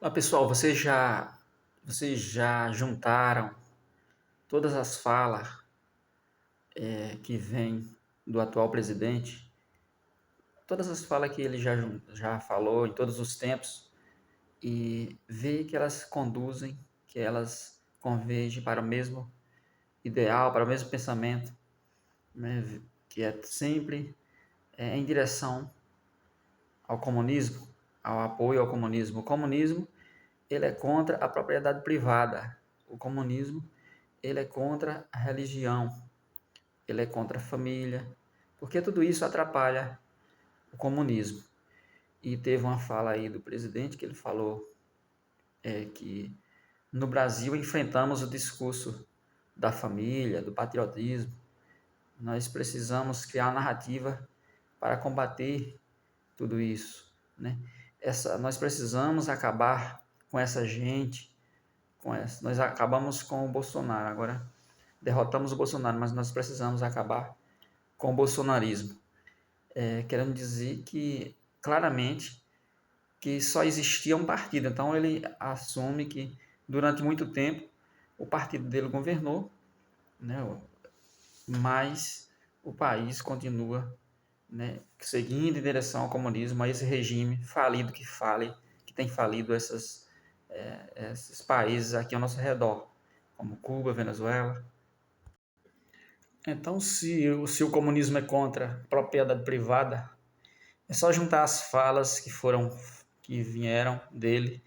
Olá pessoal, vocês já juntaram todas as falas que vêm do atual presidente, todas as falas que ele já falou em todos os tempos e vê que elas conduzem, que elas convergem para o mesmo ideal, para o mesmo pensamento, né, que é sempre em direção ao comunismo, ao apoio ao comunismo. O comunismo ele é contra a propriedade privada. O comunismo ele é contra a religião, ele é contra a família, porque tudo isso atrapalha o comunismo. E teve uma fala aí do presidente que ele falou que no Brasil enfrentamos o discurso da família, do patriotismo. Nós precisamos criar uma narrativa para combater tudo isso, né? Nós precisamos acabar com essa gente, nós acabamos com o Bolsonaro. Agora derrotamos o Bolsonaro, mas nós precisamos acabar com o bolsonarismo. Querendo dizer que, claramente, que só existia um partido. Então, ele assume que, durante muito tempo, o partido dele governou, né, mas o país continua, né, seguindo em direção ao comunismo, a esse regime falido que tem falido esses países aqui ao nosso redor, como Cuba, Venezuela. Então, se o comunismo é contra a propriedade privada, é só juntar as falas que vieram dele,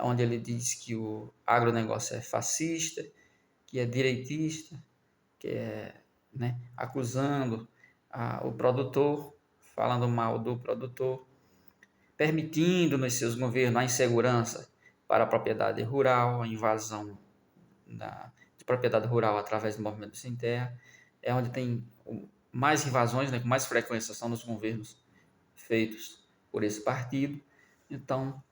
onde ele diz que o agronegócio é fascista, que é direitista, que é, né, acusando o produtor, falando mal do produtor, permitindo nos seus governos a insegurança para a propriedade rural, a invasão de propriedade rural através do movimento sem terra, é onde tem mais invasões, né, com mais frequência são nos governos feitos por esse partido. Então,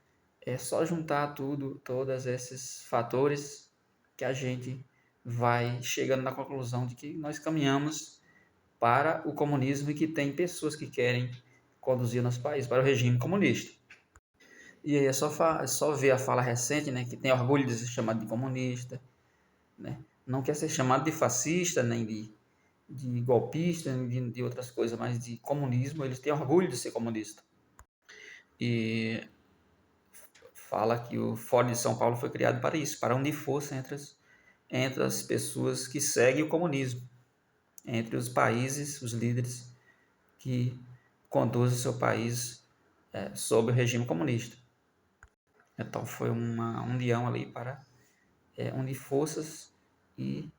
é só juntar todos esses fatores que a gente vai chegando na conclusão de que nós caminhamos para o comunismo e que tem pessoas que querem conduzir nosso país para o regime comunista. E aí é só ver a fala recente, né, que tem orgulho de ser chamado de comunista, né? Não quer ser chamado de fascista, nem de golpista, nem de outras coisas, mas de comunismo. Eles têm orgulho de ser comunista. E fala que o Fórum de São Paulo foi criado para isso, para unir força entre as pessoas que seguem o comunismo, entre os países, os líderes que conduzem seu país sob o regime comunista. Então foi uma união ali para unir forças e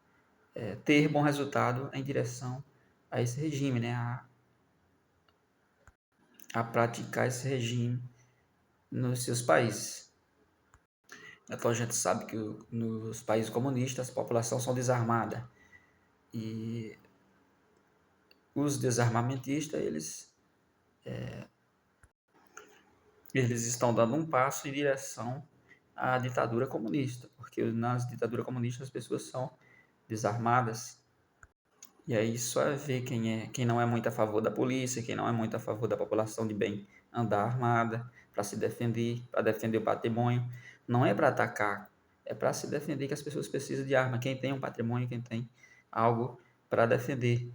ter bom resultado em direção a esse regime, né? A praticar esse regime nos seus países. Então a gente sabe que nos países comunistas a população são desarmada e os desarmamentistas eles estão dando um passo em direção à ditadura comunista, porque nas ditaduras comunistas as pessoas são desarmadas. E aí só é ver quem não é muito a favor da polícia, quem não é muito a favor da população de bem andar armada para se defender, para defender o patrimônio. Não é para atacar, é para se defender, que as pessoas precisam de arma. Quem tem um patrimônio, quem tem algo para defender.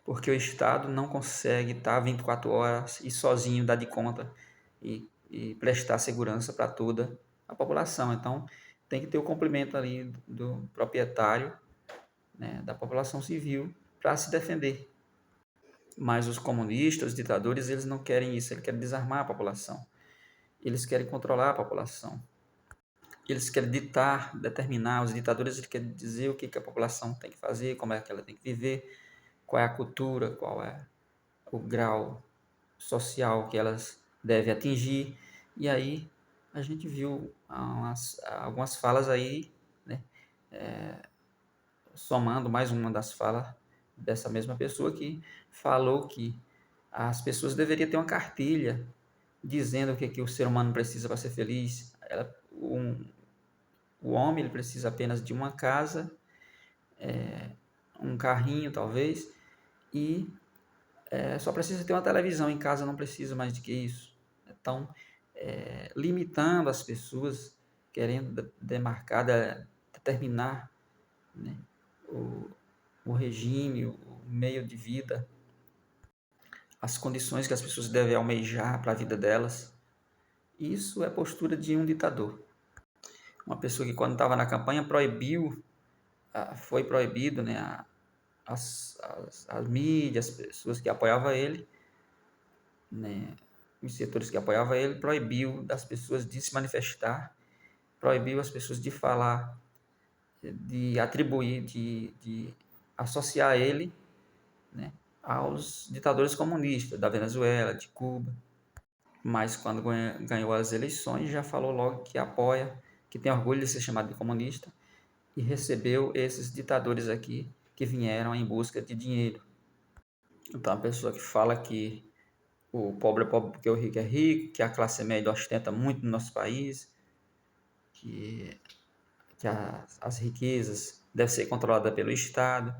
Porque o Estado não consegue estar 24 horas e sozinho dar de conta e prestar segurança para toda a população. Então, tem que ter o complemento ali do proprietário, né, da população civil, para se defender. Mas os comunistas, os ditadores, eles não querem isso, eles querem desarmar a população. Eles querem controlar a população. Eles querem ditar, determinar, os ditadores eles querem dizer o que a população tem que fazer, como é que ela tem que viver, qual é a cultura, qual é o grau social que elas devem atingir. E aí a gente viu algumas falas aí, né, somando mais uma das falas dessa mesma pessoa que falou que as pessoas deveriam ter uma cartilha dizendo que o ser humano precisa para ser feliz. O homem ele precisa apenas de uma casa, um carrinho talvez, e só precisa ter uma televisão em casa, não precisa mais do que isso. Então, limitando as pessoas, querendo determinar, né, o, o regime, o meio de vida, as condições que as pessoas devem almejar para a vida delas. Isso é postura de um ditador. Uma pessoa que, quando estava na campanha, foi proibido, né, as mídias, as pessoas que apoiavam ele, né, os setores que apoiavam ele, proibiu das pessoas de se manifestar, proibiu as pessoas de falar, de atribuir, de associar ele, né, aos ditadores comunistas da Venezuela, de Cuba. Mas quando ganhou as eleições, já falou logo que apoia, que tem orgulho de ser chamado de comunista, e recebeu esses ditadores aqui que vieram em busca de dinheiro. Então, a pessoa que fala que o pobre é pobre porque o rico é rico, que a classe média ostenta muito no nosso país, que, as riquezas devem ser controladas pelo Estado,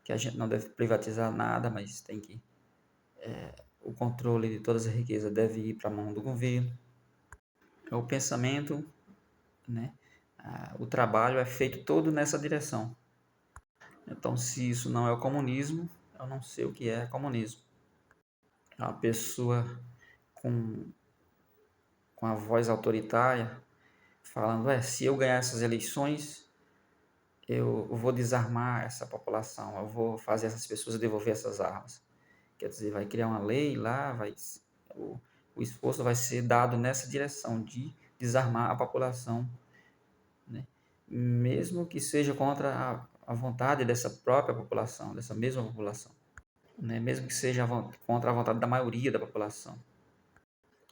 que a gente não deve privatizar nada, mas tem que o controle de todas as riquezas deve ir para a mão do governo. O pensamento, né, o trabalho é feito todo nessa direção. Então, se isso não é o comunismo, eu não sei o que é comunismo. A pessoa com, com a voz autoritária, falando, se eu ganhar essas eleições, eu vou desarmar essa população, eu vou fazer essas pessoas devolver essas armas. Quer dizer, vai criar uma lei lá, o esforço vai ser dado nessa direção de desarmar a população, né? Mesmo que seja contra a vontade dessa própria população, dessa mesma população, né? Mesmo que seja contra a vontade da maioria da população.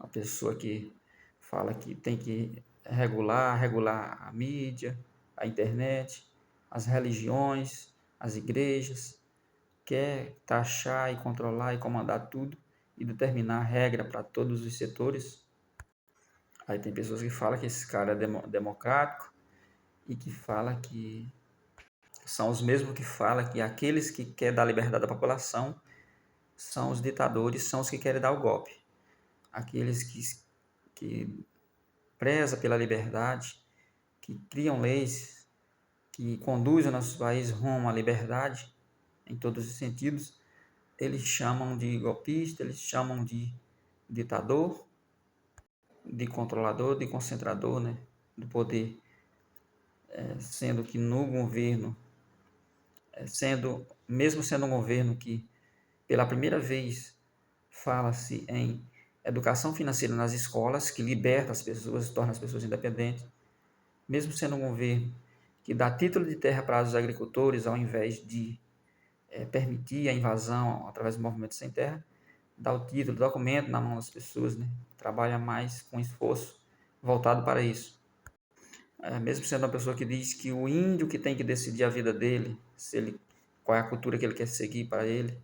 A pessoa que fala que tem que regular a mídia, a internet, as religiões, as igrejas, quer taxar e controlar e comandar tudo e determinar regra para todos os setores. Aí tem pessoas que falam que esse cara é democrático e que fala que são os mesmos que falam que aqueles que querem dar liberdade à população são os ditadores, são os que querem dar o golpe. Aqueles que prezam pela liberdade, que criam leis, que conduzem o nosso país rumo à liberdade, em todos os sentidos, eles chamam de golpista, eles chamam de ditador, de controlador, de concentrador, né, do poder. Sendo que no governo, mesmo sendo um governo que pela primeira vez fala-se em educação financeira nas escolas, que liberta as pessoas, torna as pessoas independentes, mesmo sendo um governo que dá título de terra para os agricultores ao invés de permitir a invasão através do movimento sem terra, dá o título, o documento na mão das pessoas, né? Trabalha mais com esforço voltado para isso. Mesmo sendo uma pessoa que diz que o índio que tem que decidir a vida dele, qual é a cultura que ele quer seguir para ele,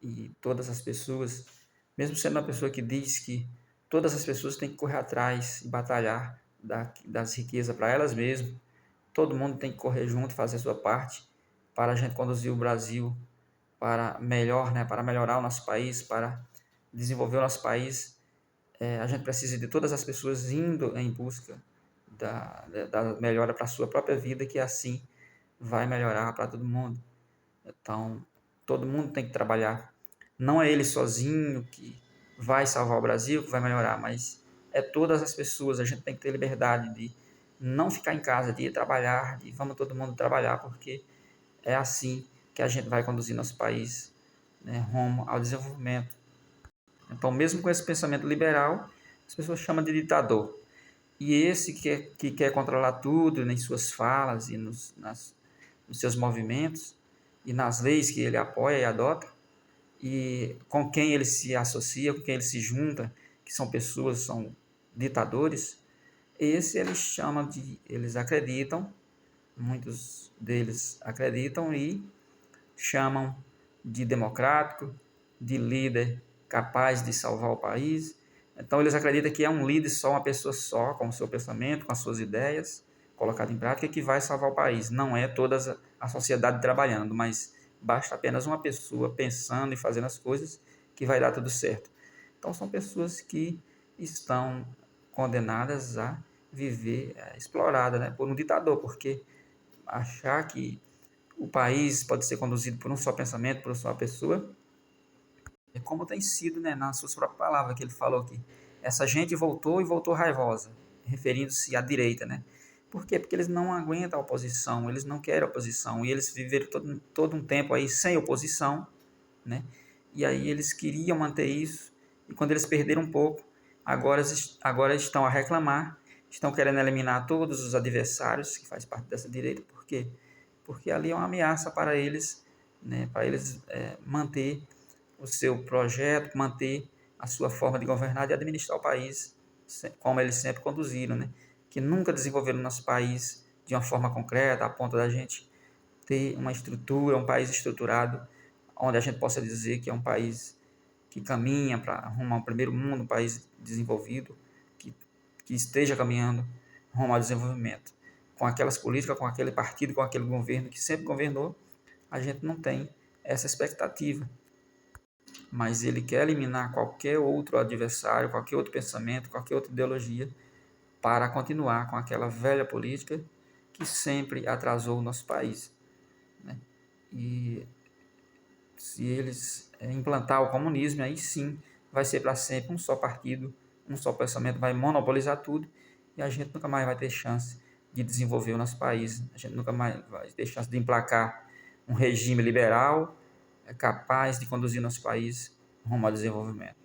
e todas as pessoas, mesmo sendo uma pessoa que diz que todas as pessoas têm que correr atrás e batalhar das riquezas para elas mesmas, todo mundo tem que correr junto, fazer a sua parte para a gente conduzir o Brasil para melhor, né, para melhorar o nosso país, para desenvolver o nosso país. A gente precisa de todas as pessoas indo em busca da melhora para a sua própria vida, que assim vai melhorar para todo mundo. Então, todo mundo tem que trabalhar. Não é ele sozinho que vai salvar o Brasil, que vai melhorar, mas é todas as pessoas. A gente tem que ter liberdade de não ficar em casa, de ir trabalhar, de vamos todo mundo trabalhar, porque é assim que a gente vai conduzir nosso país, né, rumo ao desenvolvimento. Então, mesmo com esse pensamento liberal, as pessoas chamam de ditador. E esse que quer controlar tudo nas suas falas e nos seus movimentos e nas leis que ele apoia e adota, e com quem ele se associa, com quem ele se junta, que são pessoas, são ditadores, eles acreditam, muitos deles acreditam e chamam de democrático, de líder capaz de salvar o país. Então eles acreditam que é um líder só, uma pessoa só, com o seu pensamento, com as suas ideias, colocado em prática, que vai salvar o país. Não é toda a sociedade trabalhando, mas basta apenas uma pessoa pensando e fazendo as coisas que vai dar tudo certo. Então são pessoas que estão condenadas a viver explorada, né, por um ditador, porque achar que o país pode ser conduzido por um só pensamento, por uma só pessoa, é como tem sido, né, nas suas próprias palavras, que ele falou que essa gente voltou e voltou raivosa, referindo-se à direita, né? Por quê? Porque eles não aguentam a oposição, eles não querem oposição, e eles viveram todo um tempo aí sem oposição, né? E aí eles queriam manter isso, e quando eles perderam um pouco, agora estão a reclamar, estão querendo eliminar todos os adversários que faz parte dessa direita. Por quê? Porque ali é uma ameaça para eles, né? Para eles manter o seu projeto, manter a sua forma de governar e administrar o país, como eles sempre conduziram, né? Que nunca desenvolveram o nosso país de uma forma concreta, a ponto da gente ter uma estrutura, um país estruturado, onde a gente possa dizer que é um país que caminha para rumo ao primeiro mundo, um país desenvolvido, que, que esteja caminhando rumo ao desenvolvimento. Com aquelas políticas, com aquele partido, com aquele governo que sempre governou, a gente não tem essa expectativa. Mas ele quer eliminar qualquer outro adversário, qualquer outro pensamento, qualquer outra ideologia, para continuar com aquela velha política que sempre atrasou o nosso país, né? E se eles implantar o comunismo, aí sim vai ser para sempre um só partido, um só pensamento, vai monopolizar tudo e a gente nunca mais vai ter chance de desenvolver o nosso país, a gente nunca mais vai ter chance de emplacar um regime liberal capaz de conduzir nosso país rumo ao desenvolvimento.